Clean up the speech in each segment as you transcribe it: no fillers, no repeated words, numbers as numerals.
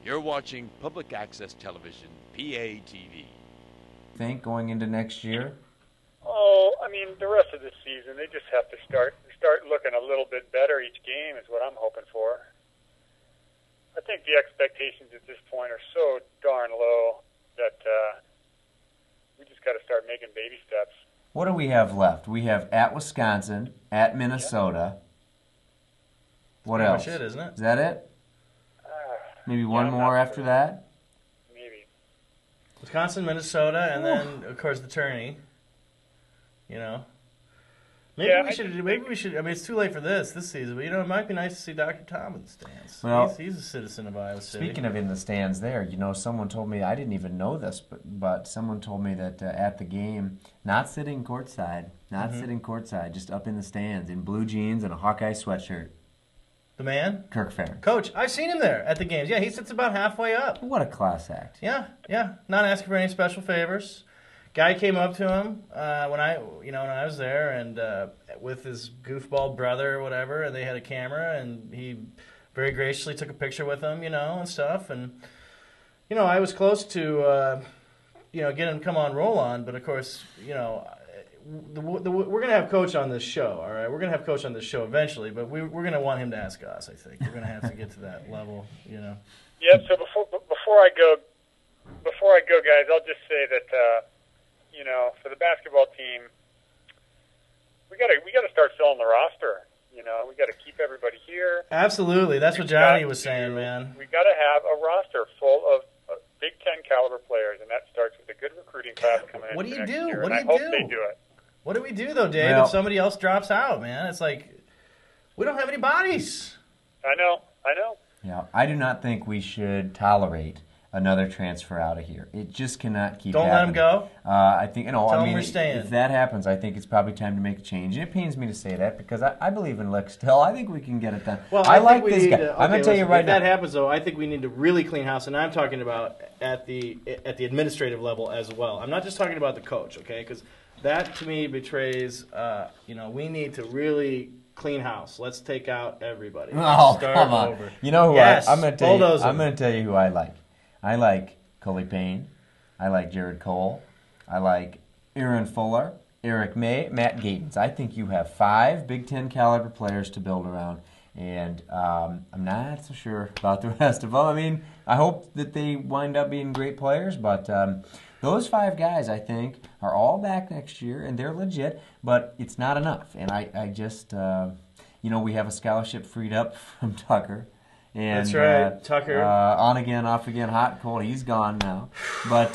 You're watching Public Access Television, PATV. Think going into next year? Oh, I mean, the rest of the season, they just have to start looking a little bit better each game is what I'm hoping for. I think the expectations at this point are so darn low that we just got to start making baby steps. What do we have left? We have at Wisconsin, at Minnesota. What Pretty else? much it, isn't it? Is that it? Maybe one I'm more not after sure. that? Maybe. Wisconsin, Minnesota, and then of course the tourney. You know, maybe Yeah, we should. Maybe we should. I mean, it's too late for this season, but it might be nice to see Dr. Tom in the stands. Well, he's a citizen of Iowa City. Speaking of in the stands there, someone told me, I didn't even know this, but someone told me that at the game, not sitting courtside, just up in the stands in blue jeans and a Hawkeye sweatshirt. The man, Kirk Ferentz. Coach, I've seen him there at the games. Yeah, he sits about halfway up. What a class act. Yeah, not asking for any special favors. Guy came up to him when I was there, and with his goofball brother or whatever, and they had a camera, and he very graciously took a picture with him, and stuff. And I was close to getting him to come on roll on, but of course, we're gonna have Coach on this show. All right, we're gonna have Coach on this show eventually, but we're gonna want him to ask us. I think we're gonna have to get to that level. Yeah. So before I go, guys, I'll just say that for the basketball team, we gotta start filling the roster. We gotta keep everybody here. Absolutely, that's what Johnny was saying, man. We gotta have a roster full of Big Ten caliber players, and that starts with a good recruiting class coming in. What do you do? Year, What do and you I do? hope they do it. What do we do though, Dave? Well, if somebody else drops out, man, it's like we don't have any bodies. I know. Yeah, I do not think we should tolerate another transfer out of here. It just cannot keep Don't happening. let him go? I think, Tell him we're staying. If that happens, I think it's probably time to make a change. And it pains me to say that because I believe in Lick still. I think we can get it done. Well, I think like we this need guy. to- I'm going to tell you right if now. that happens, though, I think we need to really clean house, and I'm talking about at the administrative level as well. I'm not just talking about the coach, okay? Because that to me betrays. We need to really clean house. Let's take out everybody. Oh, Start come on. over. You know who Yes, I'm going to tell you. bulldoze I'm him. going to tell you who I like. I like Coley Payne. I like Jared Cole. I like Aaron Fuller, Eric May, Matt Gatens. I think you have 5 Big Ten caliber players to build around, and I'm not so sure about the rest of them. I mean, I hope that they wind up being great players, but those 5 guys, I think, are all back next year, and they're legit, but it's not enough. And I just, we have a scholarship freed up from Tucker. And, That's right, Tucker. On again, off again, hot and cold. He's gone now. But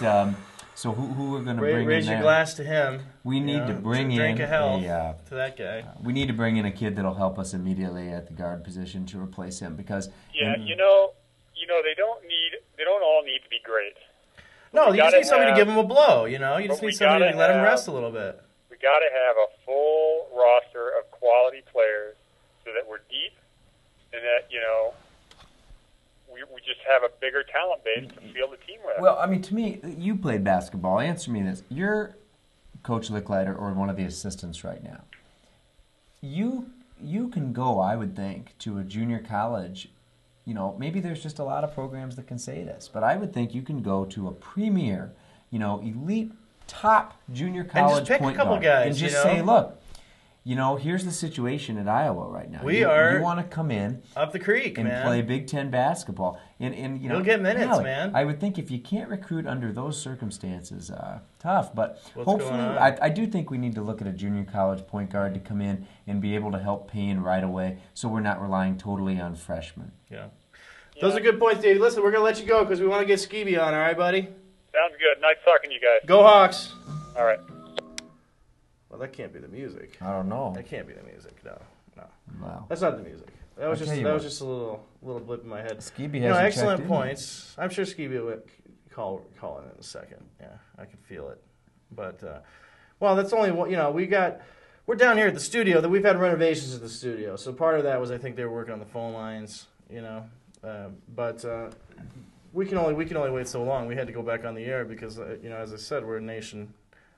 so who we're going to bring Raise in your there? glass to him. We need to bring in drink of health a to that guy. we need to bring in a kid that'll help us immediately at the guard position to replace him because Yeah, they don't all need to be great. No, We you just gotta need somebody to have- give him a blow. You just but we need somebody to gotta let him have- rest a little bit. We got to have a full roster of quality players so that we're deep and that we just have a bigger talent base to field the team with. well, I mean, to me, you played basketball. Answer me this: you're Coach Licklider or one of the assistants right now. You can go, I would think, to a junior college. Maybe there's just a lot of programs that can say this, but I would think you can go to a premier, elite, top junior college pick a point couple guard guys, and just say, look, here's the situation at Iowa right now. We you are want to come in up the creek, and man. play Big Ten basketball, and You'll get minutes, golly, man. I would think if you can't recruit under those circumstances, tough. But What's hopefully, going on? I do think we need to look at a junior college point guard to come in and be able to help Payne right away, so we're not relying totally on freshmen. Yeah. Those are good points, Dave. Listen, we're going to let you go because we want to get Skeebee on, all right, buddy? Sounds good. Nice talking to you guys. Go Hawks. All right. Well, that can't be the music. I don't know. That can't be the music. No. Wow. That's not the music. That was I'll just tell you that what. was just a little blip in my head. Skeebee hasn't excellent checked in. points. I'm sure Skeebee will call in a second. Yeah, I can feel it. But that's only what we're down here at the studio. That we've had renovations at the studio. So part of that was I think they were working on the phone lines. But we can only wait so long. We had to go back on the air because as I said, we're a national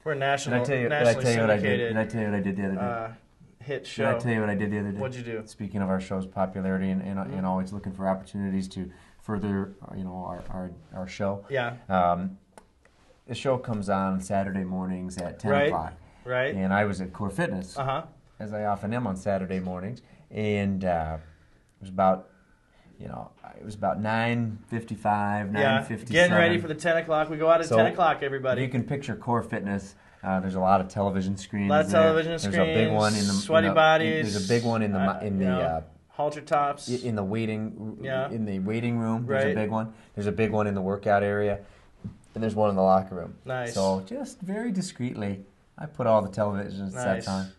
Did I tell you nationally what I did? syndicated Did I tell you what I did the other day? hit Did show. I tell you what I did the other day? What'd you do? Speaking of our show's popularity and always looking for opportunities to further, our show. Yeah. The show comes on Saturday mornings at 10 o'clock. Right. And I was at Core Fitness, as I often am on Saturday mornings, and it was about 9:55, 9:57. Getting ready for the 10 o'clock. We go out at 10 o'clock, everybody. You can picture Core Fitness. There's a lot of television screens. A lot of television screens. There's a big one in the sweaty bodies. There's a big one in the halter tops. In the waiting room. Right. There's a big one. There's a big one in the workout area, and there's one in the locker room. Nice. So just very discreetly, I put all the television sets on.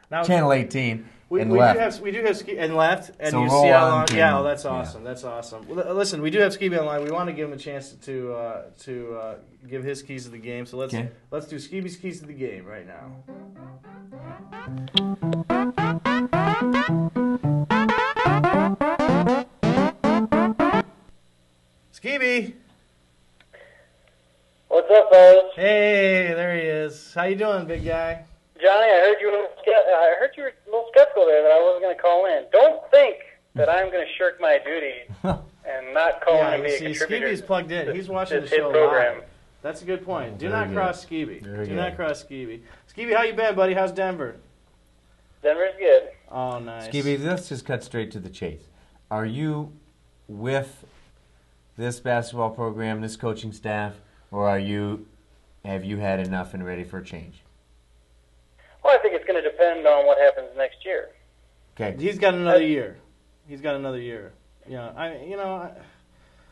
Now, Channel 18. We do have and left, and so you see how long. Channel. Yeah, that's awesome. Yeah. That's awesome. Well, listen, we do have Skeebee online. We want to give him a chance to give his keys to the game. So let's do Skeebee's keys to the game right now. Skeebee. What's up, fellas? Hey, there he is. How you doing, big guy? Johnny, I heard you were a little skeptical there that I wasn't going to call in. Don't think that I'm going to shirk my duty and not call in and be a contributor. Skeebee's plugged in. He's watching the show live. That's a good point. Do not cross Skeebee. Do not cross Skeebee. Skeebee, how you been, buddy? How's Denver? Denver's good. Oh, nice. Skeebee, let's just cut straight to the chase. Are you with this basketball program, this coaching staff, or have you had enough and ready for a change? Well, I think it's going to depend on what happens next year. Okay. He's got another year. Yeah,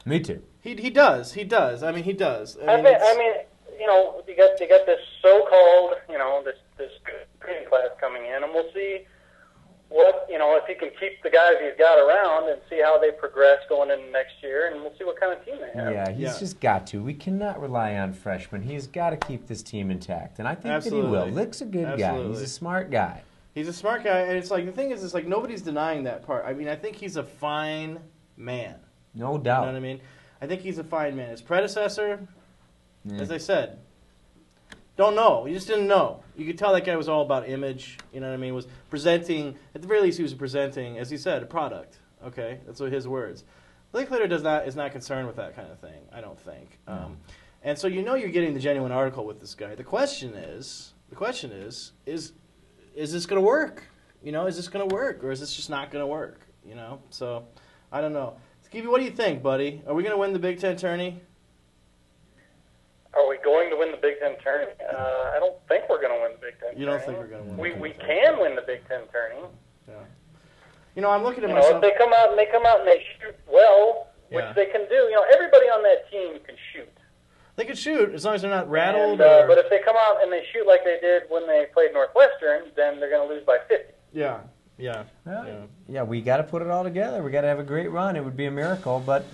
Me too. He does. I mean, he does. I mean, you got this so-called, this recruiting class coming in, and we'll see what, if he can keep the guys he's got around and see how they progress going into next year, and we'll see what kind of team they have. Yeah, he's just got to. We cannot rely on freshmen. He's got to keep this team intact, and I think that he will. Lick's a good guy. He's a smart guy. He's a smart guy, and it's like, the thing is, it's like nobody's denying that part. I mean, I think he's a fine man. No doubt. You know what I mean? I think he's a fine man. His predecessor, as I said, don't know. You just didn't know. You could tell that guy was all about image. You know what I mean? Was presenting, at the very least, he was presenting, as he said, a product. Okay, that's what his words. Linklater is not concerned with that kind of thing. I don't think. And so you're getting the genuine article with this guy. The question is, is this going to work? Is this going to work, or is this just not going to work? So I don't know. Skeebee, what do you think, buddy? Are we going to win the Big Ten tourney? Are we going to win the Big Ten tourney? I don't think we're going to win the Big Ten tourney. You don't think we're going to win? We can win the Big Ten tourney. Yeah. I'm looking at myself. If they come out and they shoot well, which they can do. Everybody on that team can shoot. They can shoot as long as they're not rattled. But if they come out and they shoot like they did when they played Northwestern, then they're going to lose by 50. Yeah. Yeah, we got to put it all together. We got to have a great run. It would be a miracle, but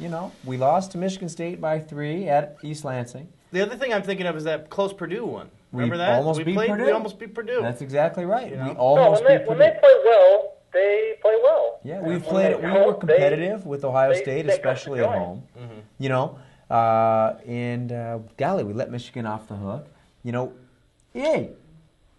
we lost to Michigan State by 3 at East Lansing. The other thing I'm thinking of is that close Purdue one. Remember that? Purdue. We almost beat Purdue. That's exactly right. We almost beat Purdue. When they play well, they play well. Yeah, we were competitive with Ohio State, especially at home. And golly, we let Michigan off the hook. Yay.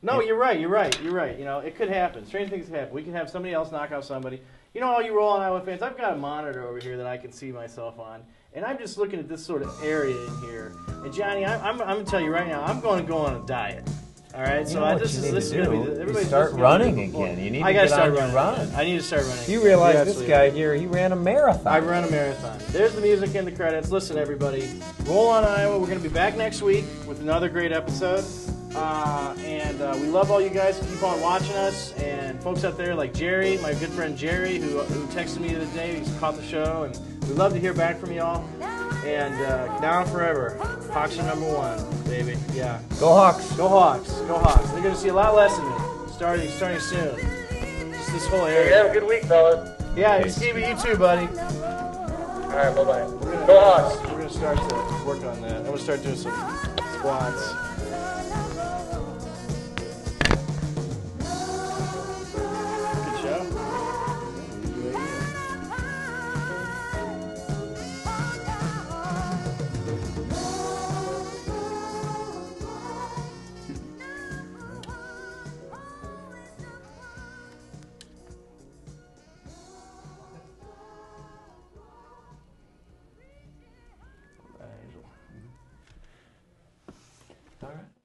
No, you're right. It could happen. Strange things happen. We can have somebody else knock out somebody. All you Roll on Iowa fans, I've got a monitor over here that I can see myself on, and I'm just looking at this sort of area in here. And Johnny, I'm going to tell you right now, I'm going to go on a diet. All right, this is going to be everybody start running again. You need to get on your run. I need to start running. You realize this guy here, he ran a marathon. I ran a marathon. There's the music and the credits. Listen, everybody, Roll on Iowa. We're going to be back next week with another great episode. And we love all you guys. Keep on watching us. And folks out there like Jerry, my good friend Jerry, who texted me the other day. He's caught the show. And we love to hear back from y'all. And now and forever, Hawks are #1, baby. Yeah. Go Hawks. Go Hawks. Go Hawks. They're going to see a lot less of me starting soon. Just this whole area. Have a good week, fellas. Yeah, and Skeebee, you too, buddy. All right, bye-bye. Go Hawks. We're going to start to work on that. I'm going to start doing some squats. Good show. All right.